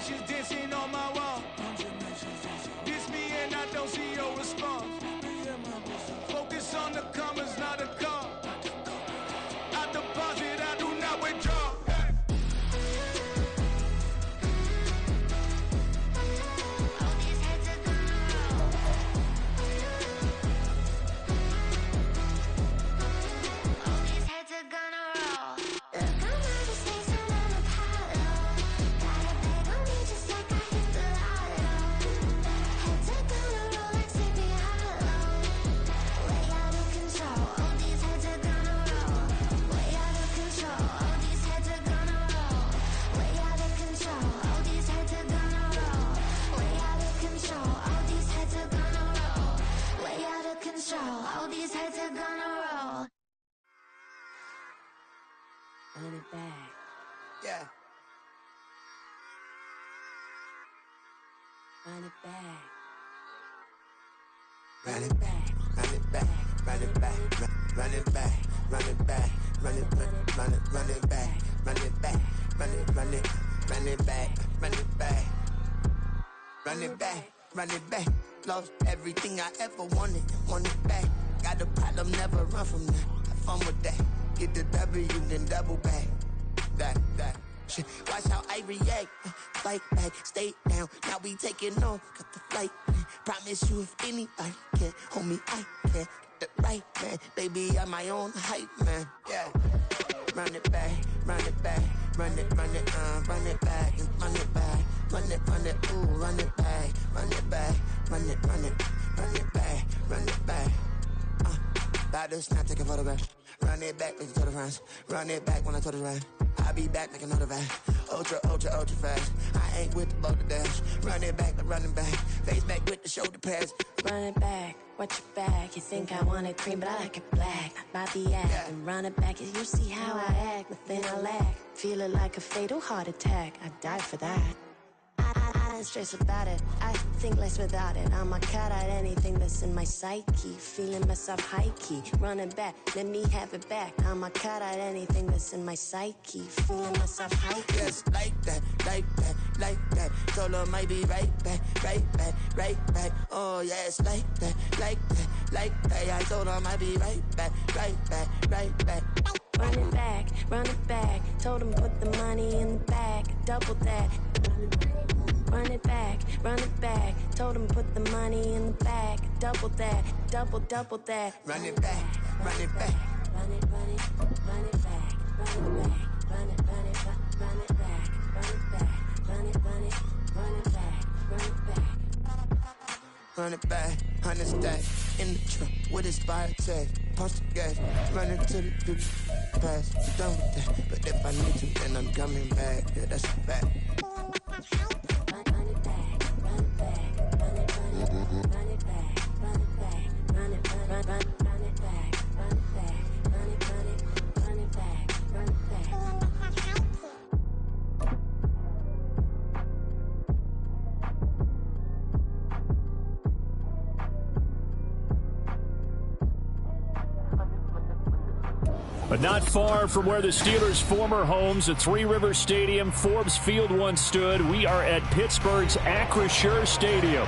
nations dancing on my wall. This me and I don't see your response. Focus on the commas, not the call. I deposit, I do not withdraw. Run it back. Yeah. Run it back. Run it back. Run it back. Run it back. Run it back. Run it back. Run it back. Run it back. Run it back. Run it back. Run it back. Run it back. Run it back. Lost everything I ever wanted. Want it back. Got a problem, never run from that. Have fun with that. Get the W, then double back. That shit. Watch how I react. Fight back, stay down. Now we taking off. Got the flight. Promise you if anybody can, homie, I can. Get the right man. Baby, I'm my own hype man. Yeah. Run it back, run it back. Run it back, and run it back. Run it, ooh, run it back. Run it back, run it back. Run it back. About to snap, take a photograph. Run it back, make it to the rounds. Run it back when I told it right. I'll be back, make another back. Ultra fast. I ain't with the boat to dash. Run it back, but running back. Face back with the shoulder pads. Run it back, watch your back. You think I want it cream, but I like it black. Bobby act Yeah. and run it back. You see how I act, nothing I lack. Feeling like a fatal heart attack. I'd die for that. I don't stress about it. I think less without it. I'ma cut out anything that's in my psyche. Feeling myself high key. Running back, let me have it back. I'ma cut out anything that's in my psyche. Feeling myself high key. Yes, like that. Told her might be right back. Oh, yes, like that. I told her might be right back. Run it back. Told him put the money in the bag. Double that. Run it back. Told him put the money in the bag. Double that. Double that. Run it back. Run it back. Run it back. Run it back. Run it back. Run it back. Run it back. Run it back. 100 stack in the truck with his fire tag. Pump the gas, running to the future past. I'm done with that, but if I need to, then I'm coming back. Yeah, that's a fact. But not far from where the Steelers' former homes at Three Rivers Stadium, Forbes Field once stood, we are at Pittsburgh's Acrisure Stadium.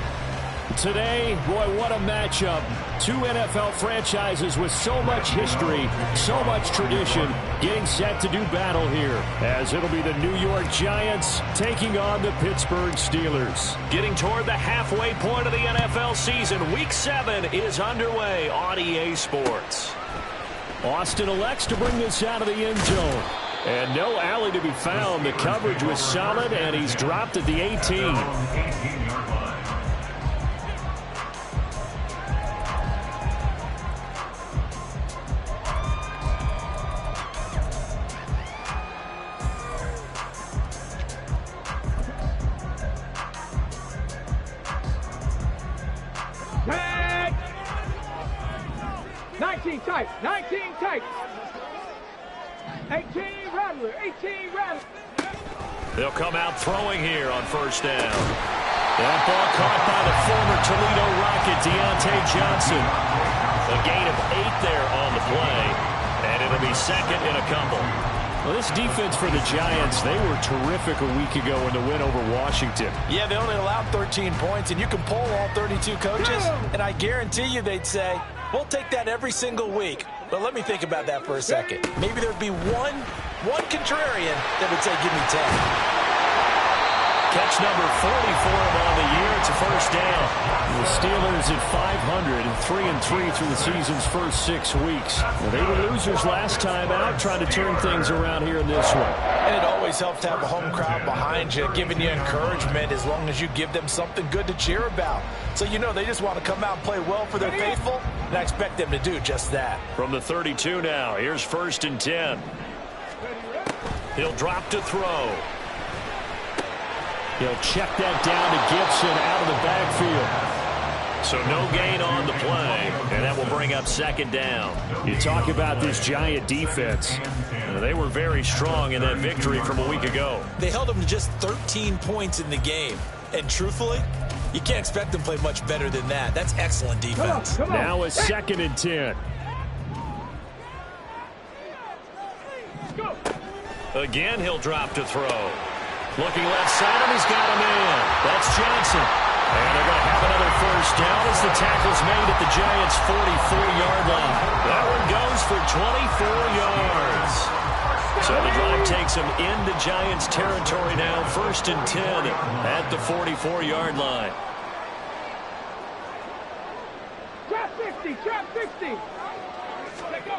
Today, boy, what a matchup. Two NFL franchises with so much history, so much tradition, getting set to do battle here, as it'll be the New York Giants taking on the Pittsburgh Steelers. Getting toward the halfway point of the NFL season, Week 7 is underway on EA Sports. Austin elects to bring this out of the end zone. And no alley to be found. The coverage was solid, and he's dropped at the 18. Tag! 19 tight. 18 Rattler. They'll come out throwing here on first down. That ball caught by the former Toledo Rocket, Deontay Johnson. A gain of 8 there on the play, and it'll be second and a couple. Well, this defense for the Giants, they were terrific a week ago in the win over Washington. Yeah, they only allowed 13 points, and you can poll all 32 coaches, and I guarantee you they'd say, we'll take that every single week. But let me think about that for a second. Maybe there'd be one contrarian that would say, give me 10. Catch number 40 for him on the year. It's a first down. The Steelers at 500 and 3-3 through the season's first 6 weeks. Well, they were losers last time out, trying to turn things around here in this one. And it always helps to have a home crowd behind you, giving you encouragement as long as you give them something good to cheer about. So you know they just want to come out and play well for their faithful, and I expect them to do just that. From the 32 now, here's 1st and 10. He'll drop to throw. He'll check that down to Gibson out of the backfield. So no gain on the play, and that will bring up 2nd down. You talk about this Giant defense. They were very strong in that victory from a week ago. They held them to just 13 points in the game. And truthfully, you can't expect them to play much better than that. That's excellent defense. Come on. Now a 2nd and 10. Again, he'll drop to throw. Looking left side, and he's got him in. That's Johnson. And they're going to have another first down as the tackle's made at the Giants' 44-yard line. That one goes for 24 yards. So the drive takes them into Giants territory now. 1st and 10 at the 44-yard line. Trap 60, trap 60. Let go.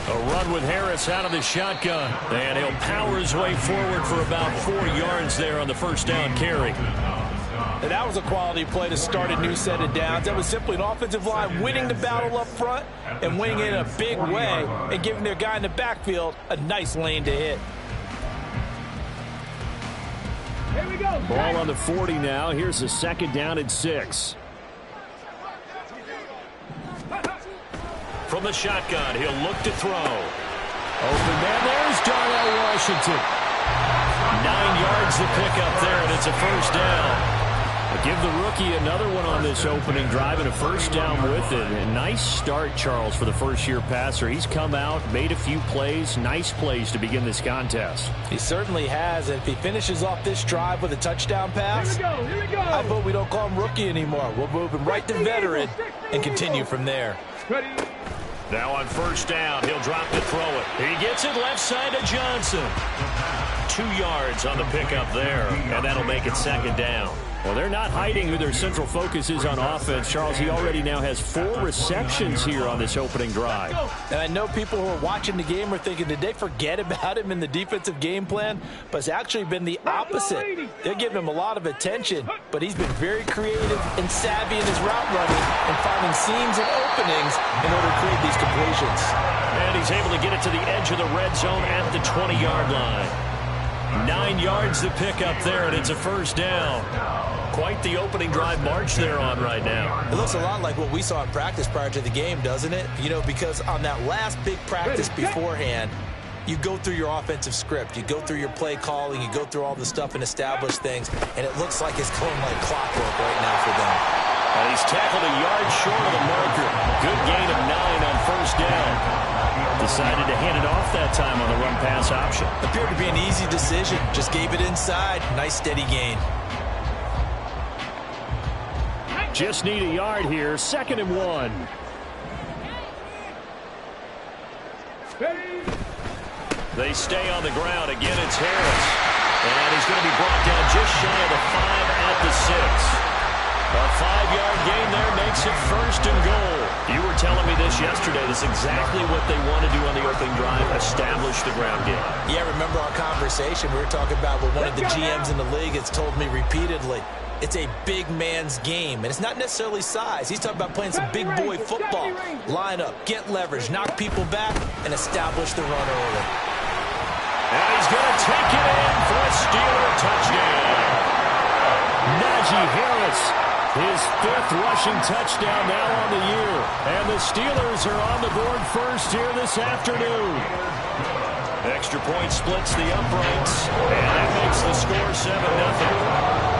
A run with Harris out of the shotgun. And he'll power his way forward for about 4 yards there on the first down carry. And that was a quality play to start a new set of downs. That was simply an offensive line winning the battle up front and winning it in a big way and giving their guy in the backfield a nice lane to hit. Here we go. Ball on the 40 now. Here's a 2nd down and 6. From the shotgun, he'll look to throw. Open man, there's Darnell Washington. 9 yards to pick up there, and it's a first down. Give the rookie another one on this opening drive and a first down with it. A nice start, Charles, for the first-year passer. He's come out, made a few plays, nice plays to begin this contest. He certainly has, and if he finishes off this drive with a touchdown pass, Here we go. I vote we don't call him rookie anymore. We'll move him right to veteran and continue from there. Ready. Now on first down, he'll drop to throw it. He gets it left side to Johnson. 2 yards on the pickup there, and that'll make it 2nd down. Well, they're not hiding who their central focus is on offense. Charles, he already now has 4 receptions here on this opening drive. And I know people who are watching the game are thinking, did they forget about him in the defensive game plan? But it's actually been the opposite. They're giving him a lot of attention, but he's been very creative and savvy in his route running and finding seams and openings in order to create these completions. And he's able to get it to the edge of the red zone at the 20-yard line. 9 yards to pick up there, and it's a first down. Quite the opening drive march they're on right now. It looks a lot like what we saw in practice prior to the game, doesn't it? You know, because on that last big practice beforehand, you go through your offensive script, you go through your play calling, you go through all the stuff and establish things, and it looks like it's going like clockwork right now for them. And he's tackled a yard short of the marker. Good gain of 9 on first down. Decided to hand it off that time on the run-pass option. Appeared to be an easy decision. Just gave it inside. Nice steady gain. Just need a yard here. 2nd and 1. They stay on the ground. Again, it's Harris. And he's going to be brought down just shy of the 5 at the 6. A 5-yard gain there makes it 1st and goal. You were telling me this yesterday. This is exactly what they want to do on the opening drive, establish the ground game. Yeah, remember our conversation. We were talking about what one of the GMs in the league has told me repeatedly. It's a big man's game, and it's not necessarily size. He's talking about playing some big boy football. Line up, get leverage, knock people back, and establish the run early. And he's going to take it in for a Steeler touchdown. Najee Harris, his 5th rushing touchdown now on the year. And the Steelers are on the board first here this afternoon. Extra point splits the uprights, and that makes the score 7-0.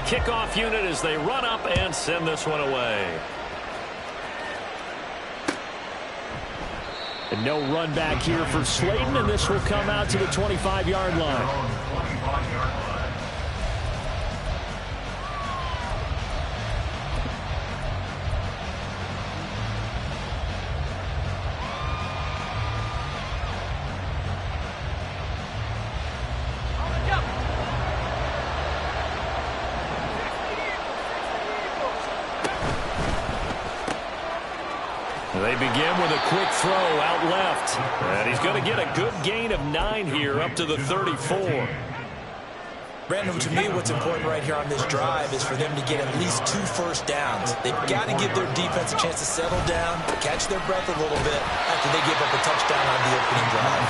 kickoff unit as they run up and send this one away. And no run back here for Slayton, and this will come out to the 25-yard line. They begin with a quick throw out left. And he's going to get a good gain of 9 here up to the 34. Brandon, to me, what's important right here on this drive is for them to get at least 2 first downs. They've got to give their defense a chance to settle down, catch their breath a little bit after they give up a touchdown on the opening drive.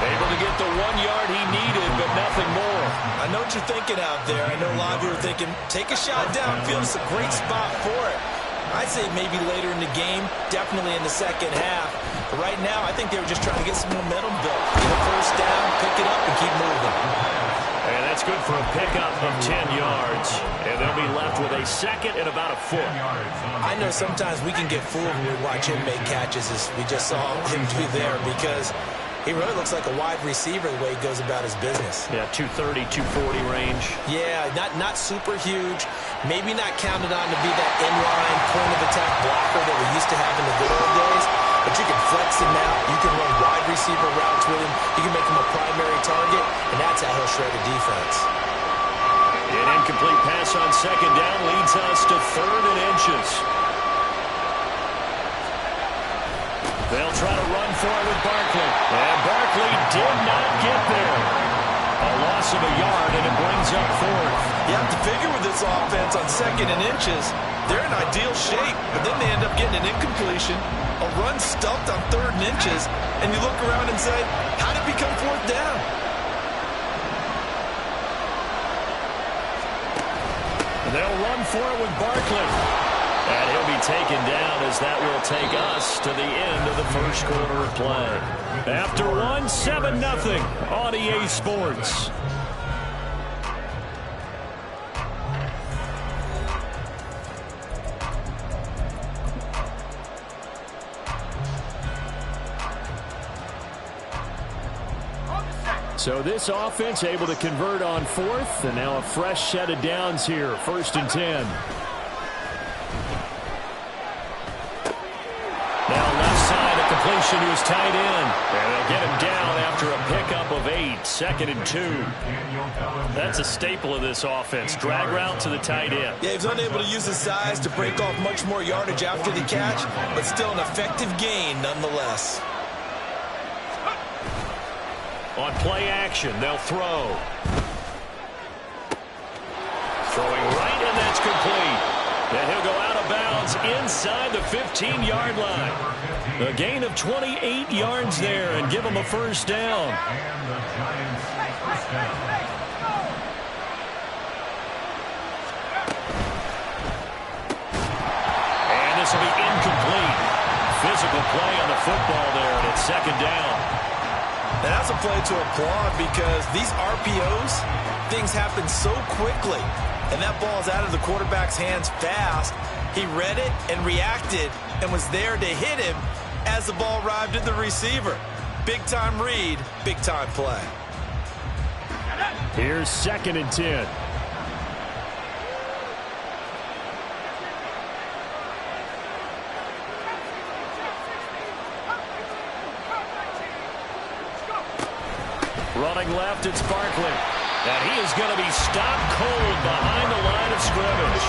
Able to get the 1 yard he needed, but nothing more. I know what you're thinking out there. I know a lot of you are thinking, take a shot downfield. It's a great spot for it. I'd say maybe later in the game, definitely in the second half. But right now, I think they were just trying to get some momentum built. Get a first down, pick it up, and keep moving. And that's good for a pickup of 10 yards. And they'll be left with a second and about a foot. I know sometimes we can get fooled when we watch him make catches, as we just saw him do there, because he really looks like a wide receiver the way he goes about his business. Yeah, 230, 240 range. Yeah, not super huge. Maybe not counted on to be that inline point-of-attack blocker that we used to have in the good old days. But you can flex him out. You can run wide receiver routes with him. You can make him a primary target, and that's how he'll shred a defense. An incomplete pass on second down leads us to 3rd and inches. They'll try to run for it with Barkley. And Barkley did not get there. A loss of a yard, and it brings up 4th. You have to figure with this offense on 2nd and inches, they're in ideal shape, but then they end up getting an incompletion, a run stuffed on 3rd and inches, and you look around and say, how did it become 4th down? And they'll run for it with Barkley. And he'll be taken down as that will take us to the end of the first quarter of play. After 1, 7-0 on EA Sports. So this offense able to convert on 4th, and now a fresh set of downs here, 1st and 10. Now left side, a completion to his tight end. And they'll get him down after a pickup of 8, 2nd and 2. That's a staple of this offense, drag route to the tight end. Yeah, he's unable to use his size to break off much more yardage after the catch, but still an effective gain nonetheless. On play action, they'll throw. Throwing right, and that's complete. And he'll go out of bounds inside the 15-yard line. A gain of 28 yards there and give him a first down. And this will be incomplete. Physical play on the football there, and it's 2nd down. And that's a play to applaud because these RPOs, things happen so quickly. And that ball's out of the quarterback's hands fast. He read it and reacted and was there to hit him as the ball arrived at the receiver. Big-time read, big-time play. Here's 2nd and 10. Running left, it's Barkley. And he is going to be stopped cold behind the line of scrimmage.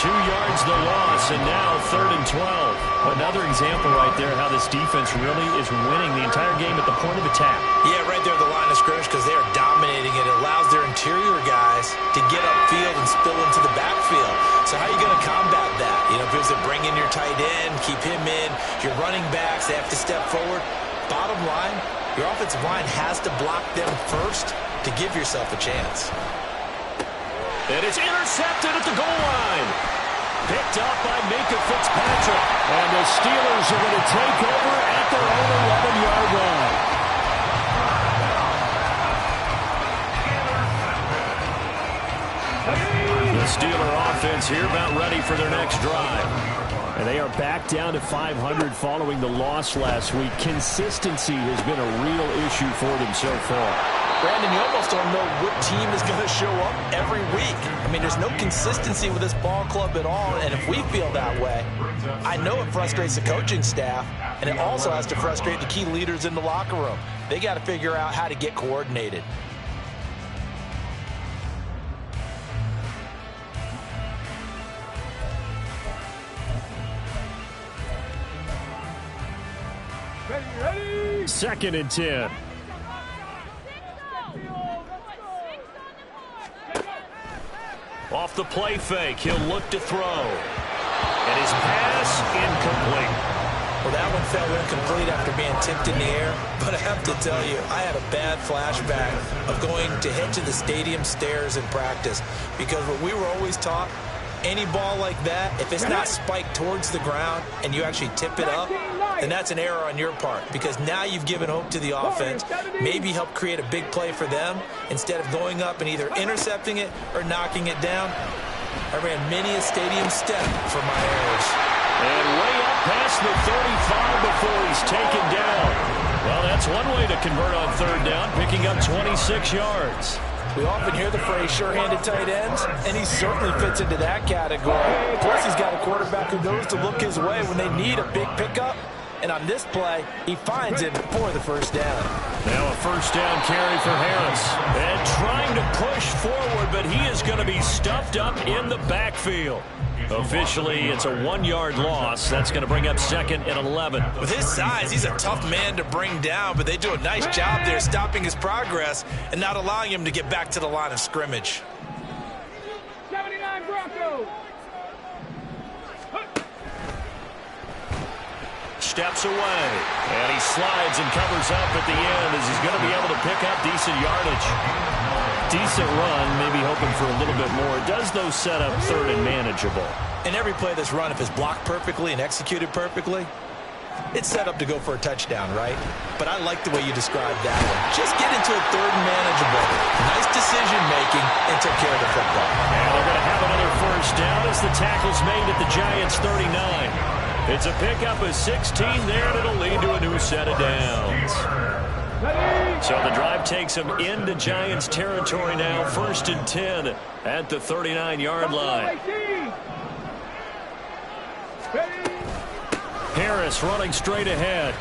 2 yards the loss, and now 3rd and 12. Another example right there how this defense really is winning the entire game at the point of attack. Yeah, right there at the line of scrimmage because they are dominating it. It allows their interior guys to get upfield and spill into the backfield. So how are you going to combat that? You know, because they bring in your tight end, keep him in. Your running backs, they have to step forward. Bottom line, your offensive line has to block them first to give yourself a chance. And it's intercepted at the goal line. Picked up by Minkah Fitzpatrick. And the Steelers are going to take over at their own 11-yard line. Hey! Steeler offense here, about ready for their next drive. And they are back down to 500 following the loss last week. Consistency has been a real issue for them so far. Brandon, you almost don't know what team is going to show up every week. I mean, there's no consistency with this ball club at all, and if we feel that way, I know it frustrates the coaching staff, and it also has to frustrate the key leaders in the locker room. They got to figure out how to get coordinated. Ready. 2nd and 10. Off the play fake, he'll look to throw. And his pass incomplete. Well, that one fell incomplete after being tipped in the air. But I have to tell you, I had a bad flashback of going to head to the stadium stairs in practice. Because what we were always taught, any ball like that, if it's not spiked towards the ground and you actually tip it up, then that's an error on your part, because now you've given hope to the offense, maybe help create a big play for them instead of going up and either intercepting it or knocking it down. I ran many a stadium step for my errors. And way up past the 35 before he's taken down. Well, that's one way to convert on 3rd down, picking up 26 yards. We often hear the phrase sure-handed tight ends, and he certainly fits into that category. Plus, he's got a quarterback who knows to look his way when they need a big pickup. And on this play, he finds it for the 1st down. Now a 1st down carry for Harris. And trying to push forward, but he is going to be stuffed up in the backfield. Officially, it's a 1-yard loss. That's going to bring up 2nd and 11. With his size, he's a tough man to bring down, but they do a nice job there stopping his progress and not allowing him to get back to the line of scrimmage. 79 Broncos. Steps away, and he slides and covers up at the end as he's going to be able to pick up decent yardage. Decent run, maybe hoping for a little bit more. It does, though, set up 3rd and manageable. And every play that's run, if it's blocked perfectly and executed perfectly, it's set up to go for a touchdown, right? But I like the way you described that one. Just get into a 3rd and manageable. Nice decision-making and took care of the football. And they're going to have another 1st down as the tackle's made at the Giants' 39. It's a pickup of 16 there, and it'll lead to a new set of downs. So the drive takes them into Giants territory now. 1st and 10 at the 39-yard line. Harris running straight ahead.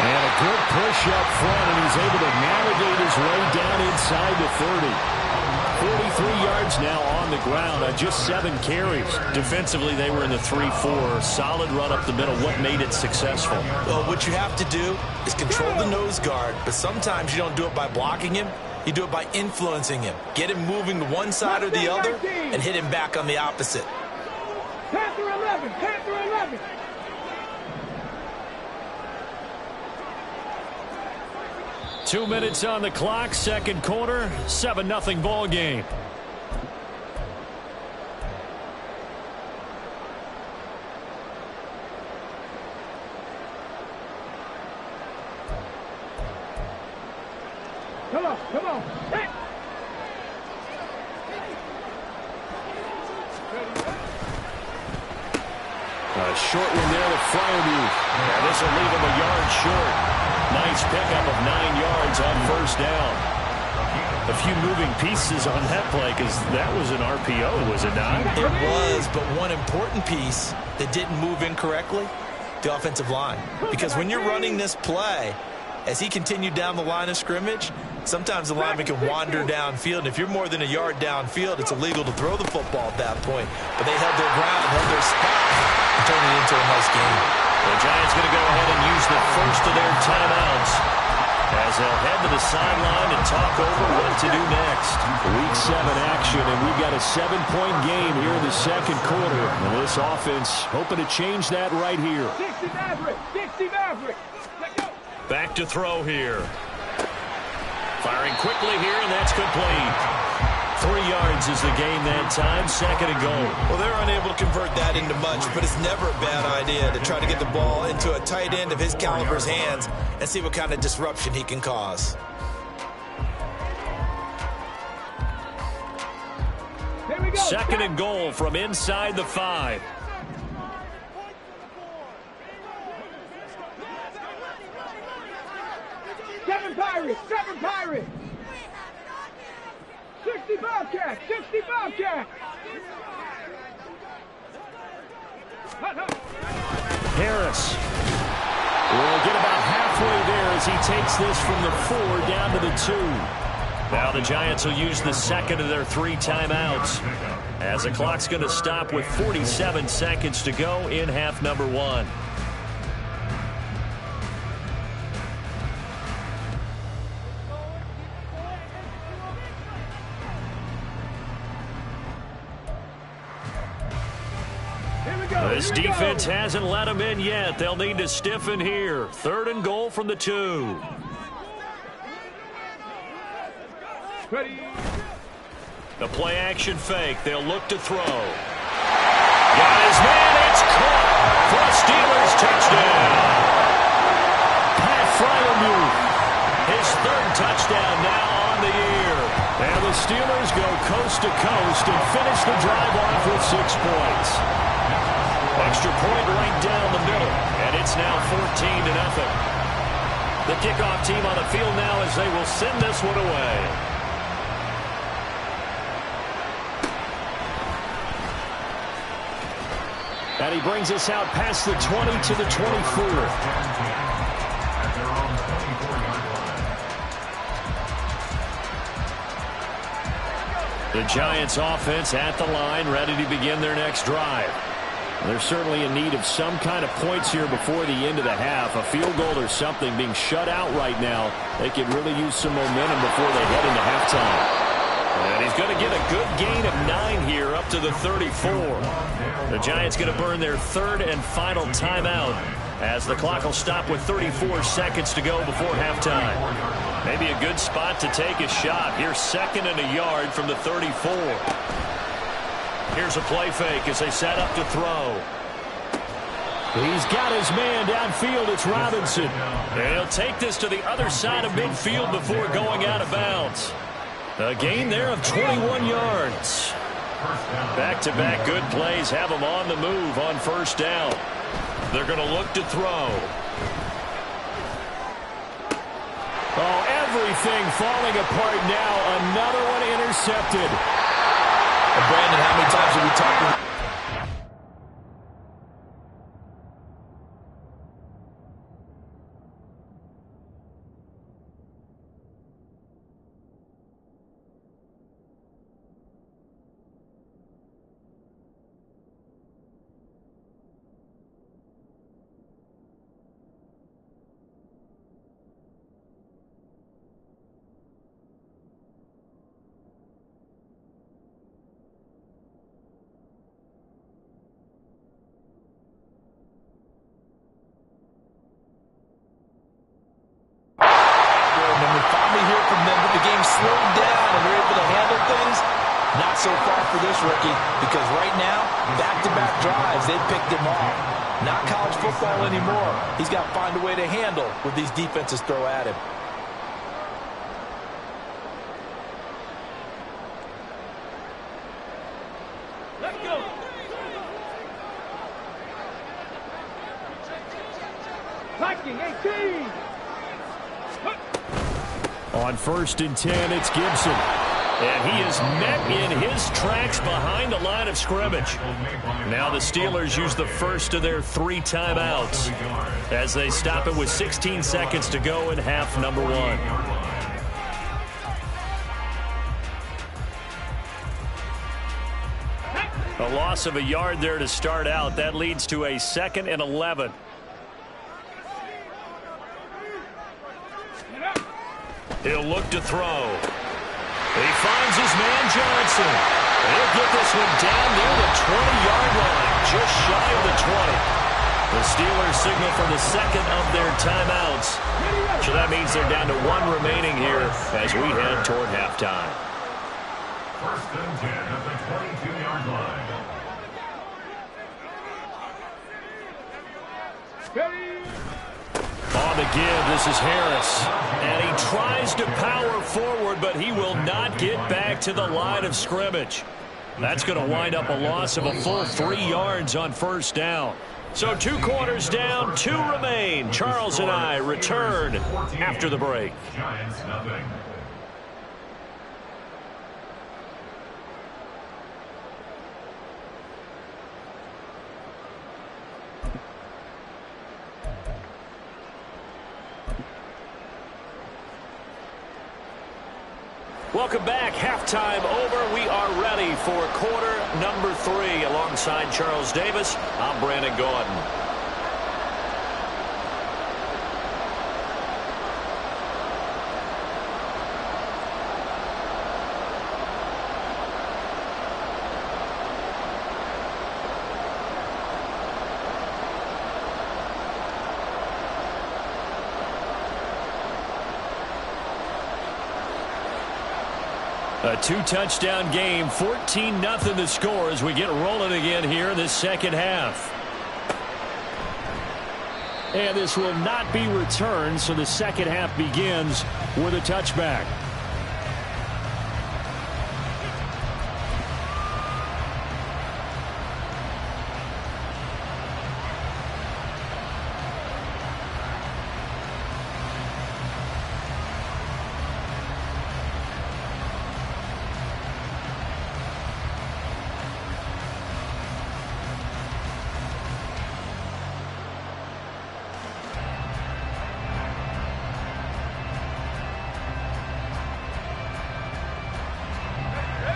And a good push up front, and he's able to navigate his way down inside the 30. 43 yards now on the ground on just 7 carries. Defensively, they were in the 3-4. Solid run up the middle. What made it successful? Well, what you have to do is control the nose guard, but sometimes you don't do it by blocking him. You do it by influencing him. Get him moving to one side or the other and hit him back on the opposite. Panther 11, Panther 11. Two minutes on the clock, 2nd quarter, 7-0 ball game. Come on. Hey. A short one there to Fryermuth. And this will leave him a yard short. Nice pickup of 9 yards on 1st down. A few moving pieces on that play, because that was an RPO, was it not? It was, but one important piece that didn't move incorrectly, the offensive line. Because when you're running this play, as he continued down the line of scrimmage, sometimes the lineman can wander downfield. And if you're more than a yard downfield, it's illegal to throw the football at that point. But they held their ground, held their spot, and turned it into a nice game. The Giants going to go ahead and use the first of their timeouts as they'll head to the sideline and talk over what to do next. Week 7 action, and we've got a 7-point game here in the 2nd quarter. And this offense hoping to change that right here. 60 Maverick. Back to throw here. Firing quickly here, and that's complete. 3 yards is the game that time, 2nd and goal. Well, they're unable to convert that into much, but it's never a bad idea to try to get the ball into a tight end of his caliber's hands and see what kind of disruption he can cause. Second and goal from inside the 5. Seven Pirates! 60 Bobcats! Harris will get about halfway there as he takes this from the 4 down to the 2. Now the Giants will use the second of their 3 timeouts as the clock's going to stop with 47 seconds to go in half number 1. This defense hasn't let them in yet. They'll need to stiffen here. Third and goal from the 2. The play action fake. They'll look to throw. Got his man. It's caught for a Steelers touchdown. Pat Freiermuth, his 3rd touchdown now on the year. And the Steelers go coast to coast and finish the drive off with 6 points. Extra point right down the middle, and it's now 14-0. The kickoff team on the field now as they will send this one away. And he brings us out past the 20 to the 24. The Giants offense at the line, ready to begin their next drive. They're certainly in need of some kind of points here before the end of the half. A field goal or something. Being shut out right now, they could really use some momentum before they head into halftime. And he's going to get a good gain of 9 here up to the 34. The Giants going to burn their 3rd and final timeout as the clock will stop with 34 seconds to go before halftime. Maybe a good spot to take a shot. Here's 2nd and a yard from the 34. Here's a play fake as they set up to throw. He's got his man downfield. It's Robinson. And he'll take this to the other side of midfield before going out of bounds. A gain there of 21 yards. Back-to-back good plays have them on the move on first down. They're going to look to throw. Oh, everything falling apart now. Another one intercepted. Brandon, how many times have we talked about? Slowed down and they're able to handle things. Not so far for this rookie because right now, back-to-back drives, they picked him off. Not college football anymore. He's got to find a way to handle what these defenses throw at him. Let's go. Viking 18. On 1st and 10, it's Gibson. And he is met in his tracks behind the line of scrimmage. Now the Steelers use the first of their 3 timeouts as they stop it with 16 seconds to go in half number 1. A loss of a yard there to start out. That leads to a 2nd and 11. He'll look to throw. He finds his man Johnson. He'll get this one down near the 20-yard line, just shy of the 20. The Steelers signal for the 2nd of their timeouts. So that means they're down to 1 remaining here as we head toward halftime. 1st and 10 at the 22-yard line. On the give, this is Harris. And he tries to power forward, but he will not get back to the line of scrimmage. That's going to wind up a loss of a full 3 yards on first down. So 2 quarters down, 2 remain. Charles and I return after the break. Giants nothing. Welcome back. Halftime over. We are ready for quarter number 3. Alongside Charles Davis, I'm Brandon Gaudin. A 2-touchdown game, 14-0 the score as we get rolling again here in this second half. And this will not be returned, so the second half begins with a touchback.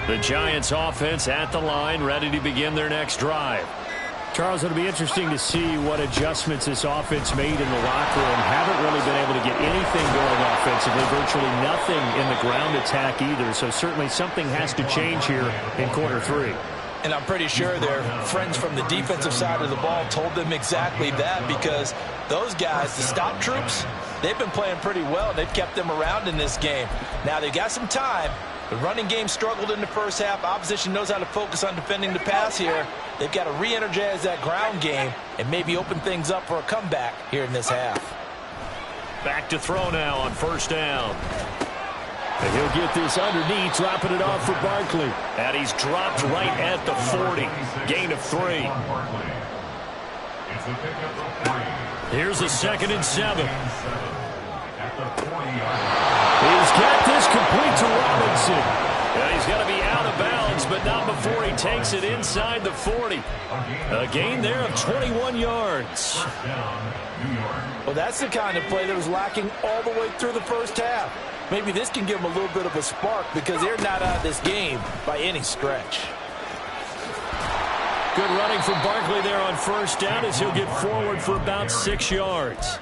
The Giants offense at the line, ready to begin their next drive. Charles, it'll be interesting to see what adjustments this offense made in the locker room. Haven't really been able to get anything going offensively, virtually nothing in the ground attack either. So certainly something has to change here in quarter 3. And I'm pretty sure their friends from the defensive side of the ball told them exactly that, because those guys, the stop troops, they've been playing pretty well. They've kept them around in this game. Now they've got some time. The running game struggled in the first half. Opposition knows how to focus on defending the pass here. They've got to re-energize that ground game and maybe open things up for a comeback here in this half. Back to throw now on first down. And he'll get this underneath, dropping it off for Barkley. And he's dropped right at the 40. Gain of 3. Here's a 2nd and 7. He's got this complete to Robinson. And he's got to be out of bounds, but not before he takes it inside the 40. A gain there of 21 yards. Well, that's the kind of play that was lacking all the way through the first half. Maybe this can give them a little bit of a spark, because they're not out of this game by any stretch. Good running from Barkley there on first down as he'll get forward for about 6 yards.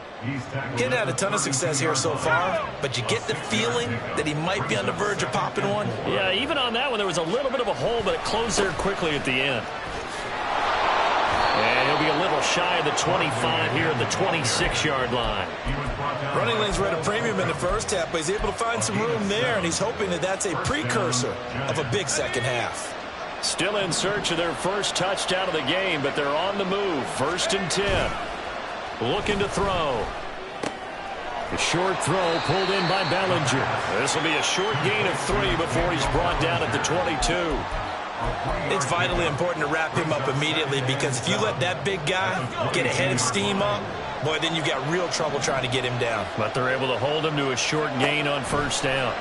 Getting had a ton of success here so far, but you get the feeling that he might be on the verge of popping one. Yeah, even on that one, there was a little bit of a hole, but it closed there quickly at the end. And he'll be a little shy of the 25 here at the 26-yard line. Running lanes were at a premium in the first half, but he's able to find some room there, and he's hoping that that's a precursor of a big second half. Still in search of their first touchdown of the game, but they're on the move. 1st and 10. Looking to throw. The short throw pulled in by Bellinger. This will be a short gain of 3 before he's brought down at the 22. It's vitally important to wrap him up immediately, because if you let that big guy get a head of steam up, boy, then you've got real trouble trying to get him down. But they're able to hold him to a short gain on first down.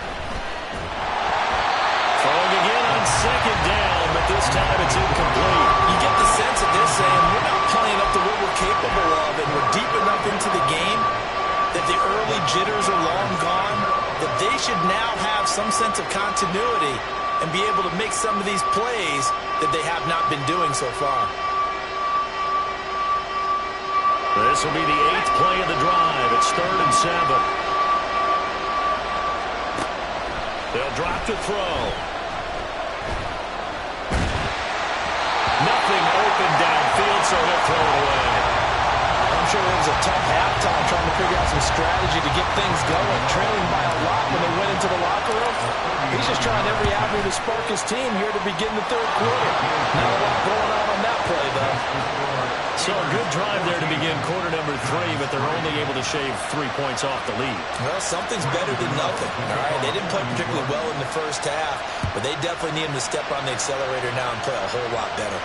Throwing again on 2nd down, but this time it's incomplete. You get the sense that they're saying we're not playing up to what we're capable of, and we're deep enough into the game that the early jitters are long gone, that they should now have some sense of continuity and be able to make some of these plays that they have not been doing so far. This will be the 8th play of the drive. It's 3rd and 7. They'll drop to throw. Nothing open downfield, so he'll throw it away. I'm sure it was a tough halftime trying to figure out some strategy to get things going. Trailing by a lot when they went into the locker room. He's just trying every avenue to spark his team here to begin the 3rd quarter. Not a lot going on that play, though. So So a good drive there to begin quarter number 3, but they're only able to shave 3 points off the lead. Well, something's better than nothing. All right, they didn't play particularly well in the first half, but they definitely need him to step on the accelerator now and play a whole lot better.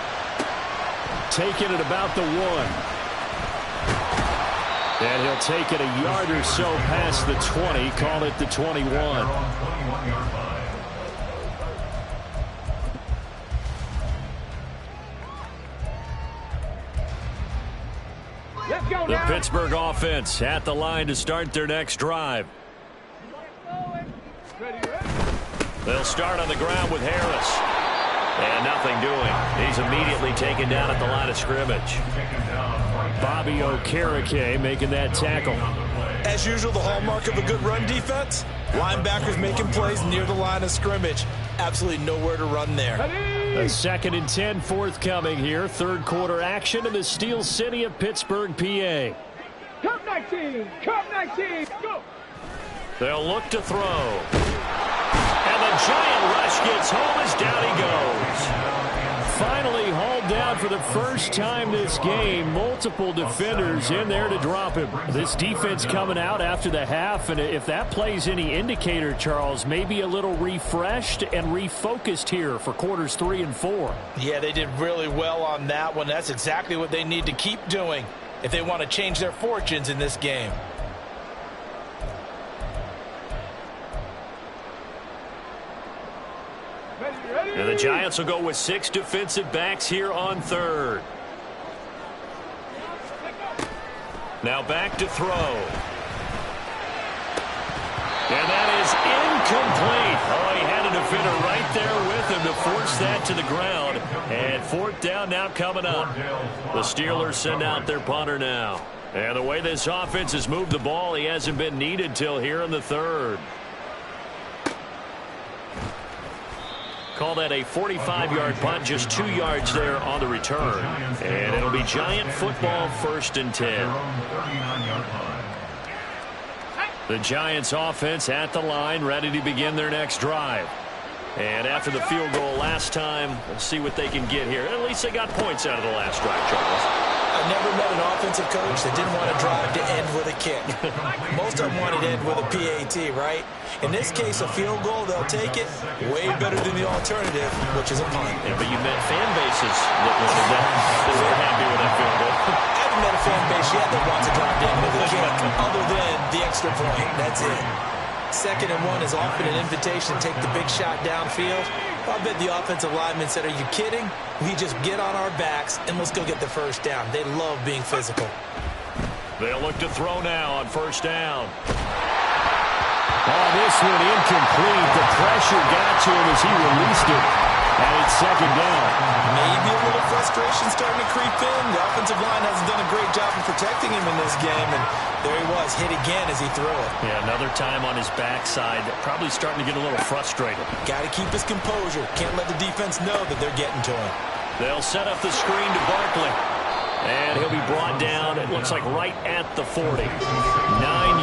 Taking it about the 1. And he'll take it a yard or so past the 20, call it the 21. Let's go The now. Pittsburgh offense at the line to start their next drive. They'll start on the ground with Harris. And nothing doing. He's immediately taken down at the line of scrimmage. Bobby Okereke making that tackle. As usual, the hallmark of a good run defense, linebackers making plays near the line of scrimmage. Absolutely nowhere to run there. A 2nd and 10 forthcoming here. Third quarter action in the Steel City of Pittsburgh, PA. Come 19. Come 19. Go. They'll look to throw. And the giant rush gets home as down he goes. Finally hauled down for the first time this game. Multiple defenders in there to drop him. This defense coming out after the half, and if that plays any indicator, Charles, maybe a little refreshed and refocused here for quarters 3 and 4. Yeah, they did really well on that one. That's exactly what they need to keep doing if they want to change their fortunes in this game. And the Giants will go with 6 defensive backs here on third. Now back to throw. And that is incomplete. Oh, he had a defender right there with him to force that to the ground. And 4th down now coming up. The Steelers send out their punter now. And the way this offense has moved the ball, he hasn't been needed till here in the 3rd. Call that a 45-yard punt, just 2 yards there on the return. And it'll be Giant football, 1st and 10. The Giants offense at the line, ready to begin their next drive. And after the field goal last time, we'll see what they can get here. At least they got points out of the last drive, Charles. I never met an offensive coach that didn't want to drive to end with a kick. Most of them wanted to end with a PAT, right? In this case, a field goal, they'll take it. Way better than the alternative, which is a punt. Yeah, but you met fan bases that were happy with that field goal. I haven't met a fan base yet that wants to drive to end with a kick, other than the extra point. That's it. 2nd and 1 is often an invitation to take the big shot downfield. I bet the offensive lineman said, are you kidding? We just get on our backs and let's go get the 1st down. They love being physical. They'll look to throw now on 1st down. Oh, this one incomplete. The pressure got to him as he released it. And it's 2nd down. Maybe a little frustration starting to creep in. The offensive line hasn't done a great job of protecting him in this game. And there he was, hit again as he threw it. Yeah, another time on his backside. Probably starting to get a little frustrated. Got to keep his composure. Can't let the defense know that they're getting to him. They'll set up the screen to Barkley. And he'll be brought down, it looks like right at the 40. 9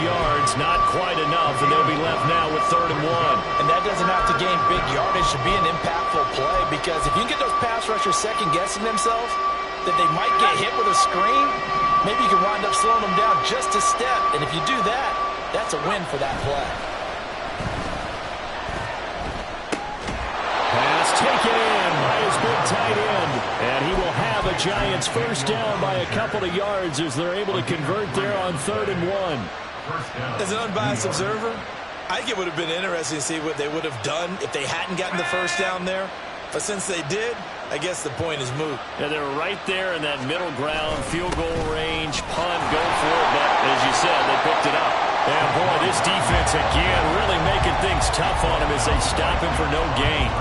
yards, not quite enough, and they'll be left now with 3rd and 1. And that doesn't have to gain big yardage to be an impactful play, because if you can get those pass rushers second-guessing themselves, that they might get hit with a screen, maybe you can wind up slowing them down just a step. And if you do that, that's a win for that play. Pass taken in by his big tight end. And he will have a Giants 1st down by a couple of yards as they're able to convert there on 3rd and 1. As an unbiased observer, I think it would have been interesting to see what they would have done if they hadn't gotten the 1st down there. But since they did, I guess the point is moot. Yeah, they were right there in that middle ground, field goal range, punt, go for it. But as you said, they picked it up. And boy, this defense again really making things tough on him as they stop him for no gain.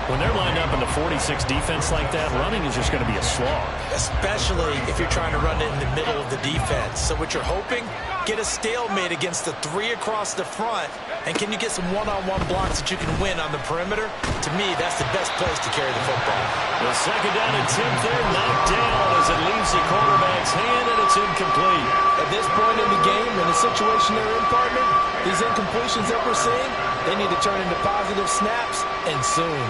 When they're lined up in the 46 defense like that, running is just going to be a slog. Especially if you're trying to run it in the middle of the defense. So what you're hoping, get a stalemate against the 3 across the front. And can you get some one-on-one blocks that you can win on the perimeter? To me, that's the best place to carry the football. The 2nd down and 10 there, knocked down as it leaves the quarterback's hand, and it's incomplete. At this point in the game, in the situation they're in, partner, these incompletions that we're seeing, they need to turn into positive snaps, and soon.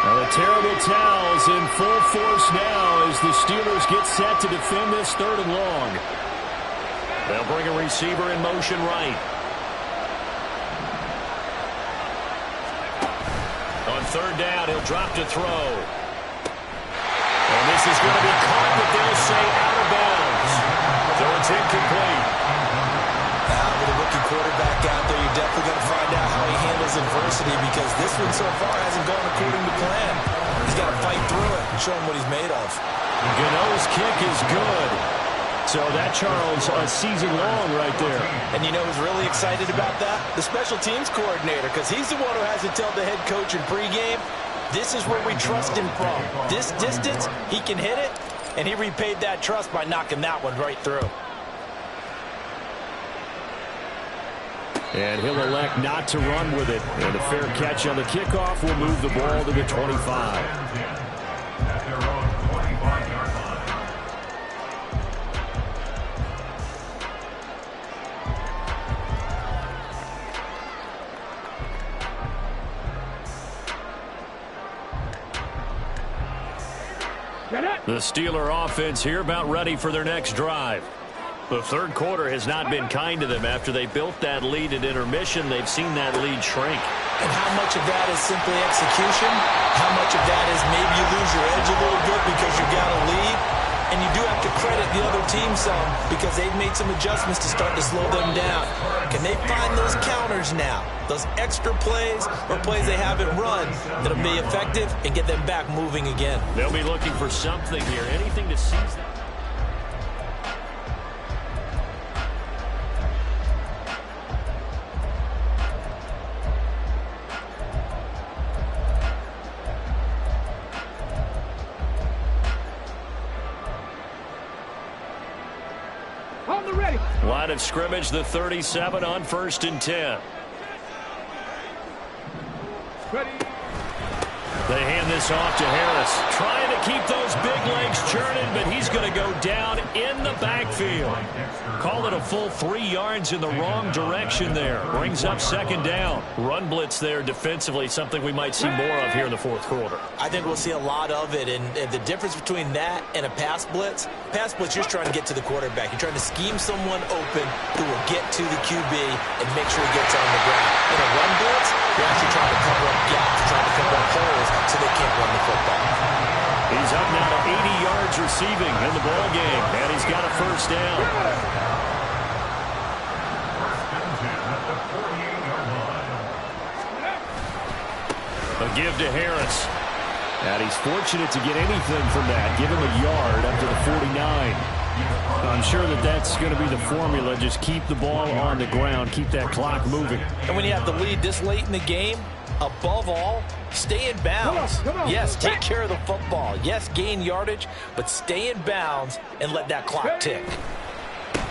Well, the terrible towels in full force now as the Steelers get set to defend this 3rd and long. They'll bring a receiver in motion right. On 3rd down, he'll drop to throw. And this is going to be caught, but they'll say out of bounds. So it's incomplete. With a rookie quarterback out there, you're definitely going to find out how he handles adversity because this one so far hasn't gone according to plan. He's got to fight through it and show him what he's made of. Gano's kick is good. So that, Charles, a season long right there. And you know who's really excited about that? The special teams coordinator, because he's the one who has to tell the head coach in pregame, this is where we trust him from. This distance, he can hit it, and he repaid that trust by knocking that one right through. And he'll elect not to run with it. And a fair catch on the kickoff will move the ball to the 25. The Steeler offense here about ready for their next drive. The 3rd quarter has not been kind to them. After they built that lead at intermission, they've seen that lead shrink. And how much of that is simply execution? How much of that is maybe you lose your edge a little bit because you got a lead? And you do have to credit the other team some because they've made some adjustments to start to slow them down. Can they find those counters now? Those extra plays or plays they haven't run that'll be effective and get them back moving again. They'll be looking for something here, anything to seize that. On the ready. Line of scrimmage, the 37 on 1st and 10. Ready. They hand this off to Harris. Trying to keep those big legs churning, but he's going to go down in the backfield. Call it a full 3 yards in the wrong direction there. Brings up 2nd down. Run blitz there defensively, something we might see more of here in the 4th quarter. I think we'll see a lot of it, and the difference between that and a pass blitz, you're just trying to get to the quarterback. You're trying to scheme someone open who will get to the QB and make sure he gets on the ground. In a run blitz, you're actually trying to cover up gaps, trying to cover up holes so they can't run the football. He's up now to 80 yards receiving in the ball game, and he's got a 1st down. A give to Harris. And he's fortunate to get anything from that. Give him a yard up to the 49. I'm sure that's going to be the formula. Just keep the ball on the ground. Keep that clock moving. And when you have the lead this late in the game, above all, stay in bounds. Come on. Yes, take care of the football. Yes, gain yardage, but stay in bounds and let that clock tick.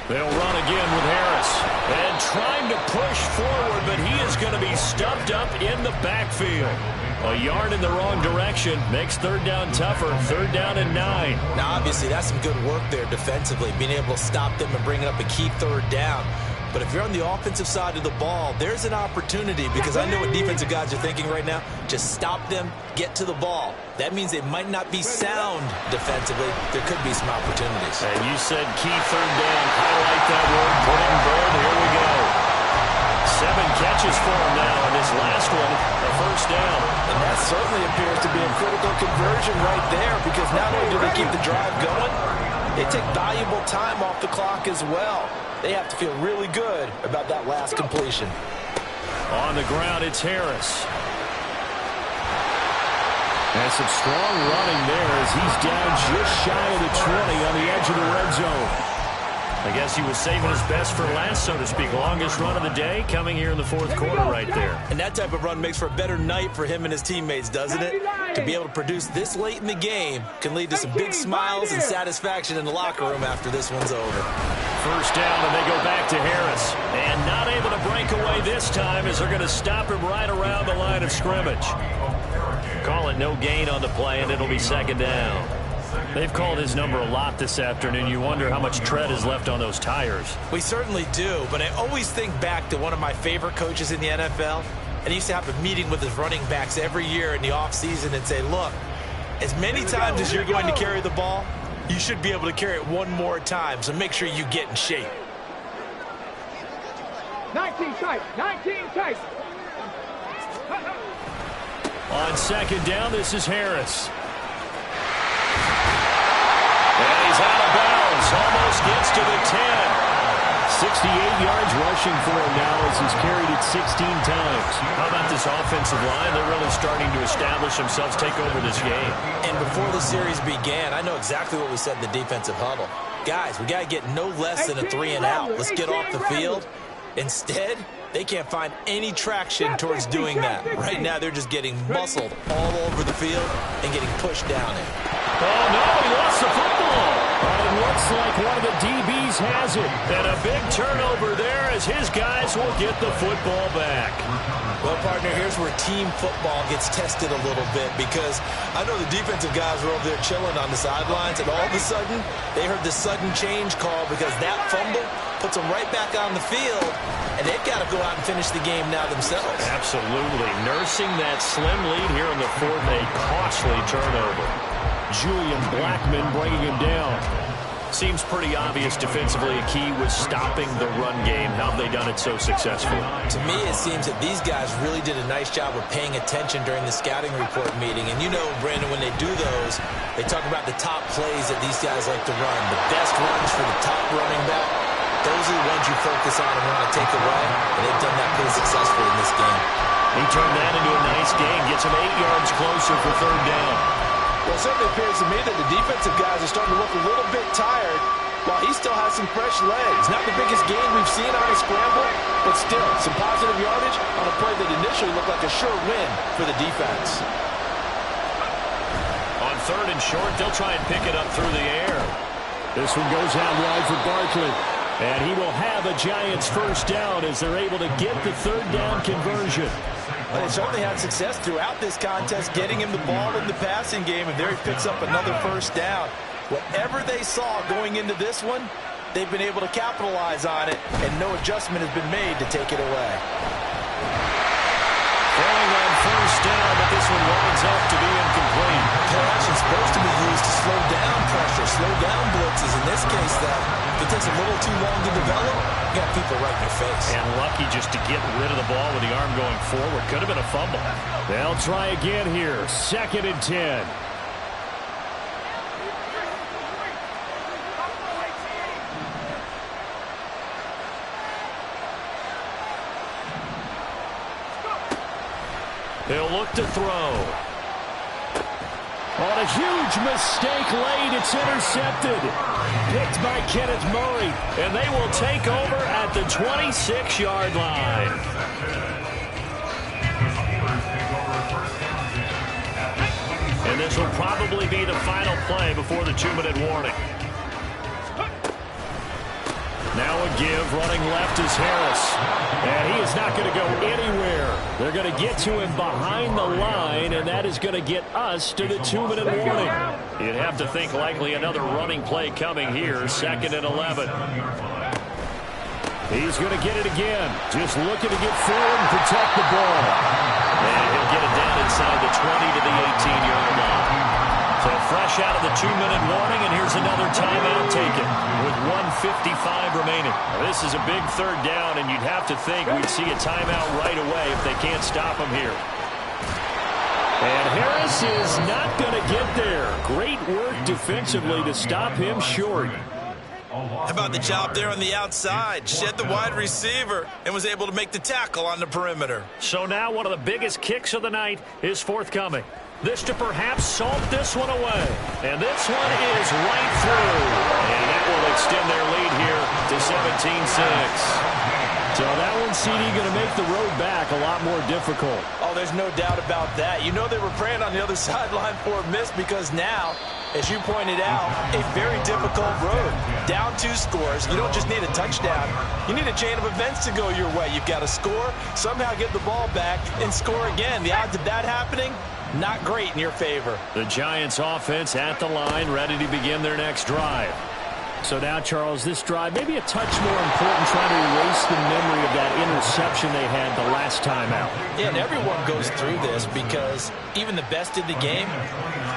They'll run again with Harris. And trying to push forward, but he is going to be stuffed up in the backfield. A yard in the wrong direction makes 3rd down tougher. 3rd down and 9. Now, obviously, that's some good work there defensively, being able to stop them and bring up a key 3rd down. But if you're on the offensive side of the ball, there's an opportunity because I know what defensive guys are thinking right now. Just stop them, get to the ball. That means they might not be sound defensively. There could be some opportunities. And you said key 3rd down. Highlight that word. Put it in bold. Here we go. 7 catches for him now, and this last one, a 1st down. And that certainly appears to be a critical conversion right there because not only do they keep the drive going, they take valuable time off the clock as well. They have to feel really good about that last completion. On the ground, it's Harris. And some strong running there as he's down just shy of the 20 on the edge of the red zone. I guess he was saving his best for last, so to speak. Longest run of the day coming here in the 4th quarter right there. And that type of run makes for a better night for him and his teammates, doesn't it? To be able to produce this late in the game can lead to some big smiles and satisfaction in the locker room after this one's over. 1st down, and they go back to Harris. And not able to break away this time as they're going to stop him right around the line of scrimmage. Call it no gain on the play, and it'll be 2nd down. They've called his number a lot this afternoon. You wonder how much tread is left on those tires. We certainly do, but I always think back to one of my favorite coaches in the NFL, and he used to have a meeting with his running backs every year in the offseason and say, look, as many times as you're going to carry the ball, you should be able to carry it one more time, so make sure you get in shape. 19 tight, 19 tight. On second down, this is Harris. And he's out of bounds, almost gets to the 10. 68 yards rushing for him now as he's carried it 16 times. How about this offensive line? They're really starting to establish themselves, take over this game. And before the series began, I know exactly what we said in the defensive huddle. Guys, we got to get no less than a 3-and-out. Let's get off the field. Instead, they can't find any traction towards doing that. Right now, they're just getting muscled all over the field and getting pushed down it. Oh, no, he lost the football. It looks like one of the DBs has it. And a big turnover there as his guys will get the football back. Well, partner, here's where team football gets tested a little bit, because I know the defensive guys were over there chilling on the sidelines, and all of a sudden, they heard the sudden change call because that fumble puts them right back on the field, and they've got to go out and finish the game now themselves. Absolutely. Nursing that slim lead here in the fourth, a costly turnover. Julian Blackman bringing him down. Seems pretty obvious defensively a key was stopping the run game. How have they done it so successfully? To me, it seems that these guys really did a nice job of paying attention during the scouting report meeting. And you know, Brandon, when they do those, they talk about the top plays that these guys like to run. The best runs for the top running back, those are the ones you focus on and want to take away. And they've done that pretty successfully in this game. He turned that into a nice game. Gets him 8 yards closer for third down. Well, it certainly appears to me that the defensive guys are starting to look a little bit tired while he still has some fresh legs. Not the biggest gain we've seen on a scramble, but still some positive yardage on a play that initially looked like a sure win for the defense. On third and short, they'll try and pick it up through the air. This one goes out wide for Barkley. And he will have a Giants first down as they're able to get the third down conversion. But they certainly had success throughout this contest, getting him the ball in the passing game, and there he picks up another first down. Whatever they saw going into this one, they've been able to capitalize on it, and no adjustment has been made to take it away. Throwing on first down, but this one winds up to be incomplete. Play action is supposed to be used to slow down pressure, slow down blitzes. In this case, though, if it takes a little too long to develop, you got people right in your face. And lucky just to get rid of the ball with the arm going forward. Could have been a fumble. They'll try again here. 2nd and 10. He'll look to throw. On a huge mistake late, it's intercepted. Picked by Kenneth Murray, and they will take over at the 26-yard line. And this will probably be the final play before the 2-minute warning. Now a give, running left is Harris. And he is not going to go anywhere. They're going to get to him behind the line, and that is going to get us to the 2-minute warning. You'd have to think likely another running play coming here, 2nd and 11. He's going to get it again. Just looking to get forward and protect the ball. And he'll get it down inside the 20 to the 18-yard line. So fresh out of the 2-minute warning, and here's another timeout taken with 1:55 remaining. Now, this is a big third down, and you'd have to think we'd see a timeout right away if they can't stop him here. And Harris is not going to get there. Great work defensively to stop him short. How about the job there on the outside? Shed the wide receiver and was able to make the tackle on the perimeter. So now one of the biggest kicks of the night is forthcoming. This to perhaps salt this one away. And this one is right through. And that will extend their lead here to 17-6. So that one, CD, going to make the road back a lot more difficult. Oh, there's no doubt about that. You know they were praying on the other sideline for a miss because now, as you pointed out, a very difficult road. Down 2 scores. You don't just need a touchdown. You need a chain of events to go your way. You've got to score, somehow get the ball back, and score again. The odds of that happening, not great in your favor. The Giants offense at the line, ready to begin their next drive. So now, Charles, this drive maybe a touch more important, trying to erase the memory of that interception they had the last time out. Yeah, and everyone goes through this because even the best in the game,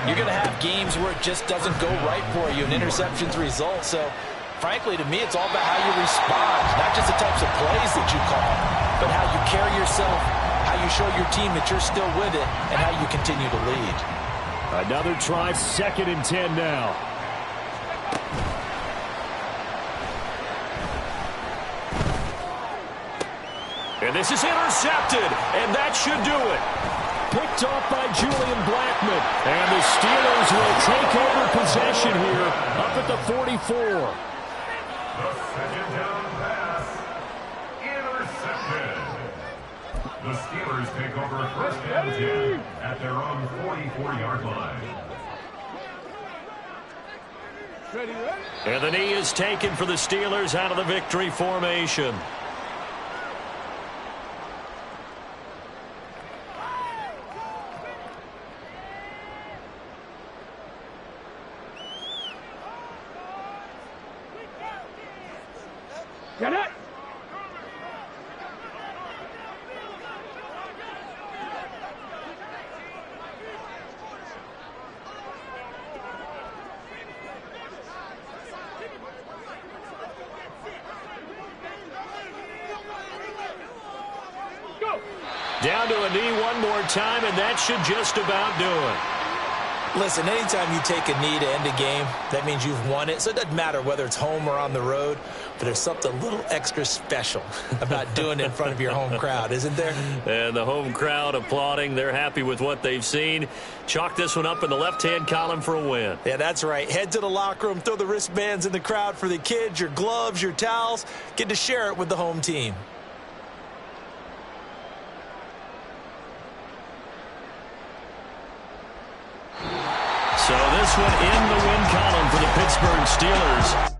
you're going to have games where it just doesn't go right for you, and interceptions result. So, frankly, to me, it's all about how you respond, not just the types of plays that you call, but how you carry yourself, how you show your team that you're still with it, and how you continue to lead. Another try, 2nd and 10 now. And this is intercepted, and that should do it. Picked off by Julian Blackmon. And the Steelers will take over possession here up at the 44. The second down pass. Intercepted. The Steelers take over 1st and 10 at their own 44-yard line. And the knee is taken for the Steelers out of the victory formation. Get it! Go! Down to a knee one more time, and that should just about do it. Listen, anytime you take a knee to end a game, that means you've won it. So it doesn't matter whether it's home or on the road, but there's something a little extra special about doing it in front of your home crowd, isn't there? And the home crowd applauding. They're happy with what they've seen. Chalk this one up in the left-hand column for a win. Yeah, that's right. Head to the locker room, throw the wristbands in the crowd for the kids, your gloves, your towels. Get to share it with the home team. So this one in the win column for the Pittsburgh Steelers.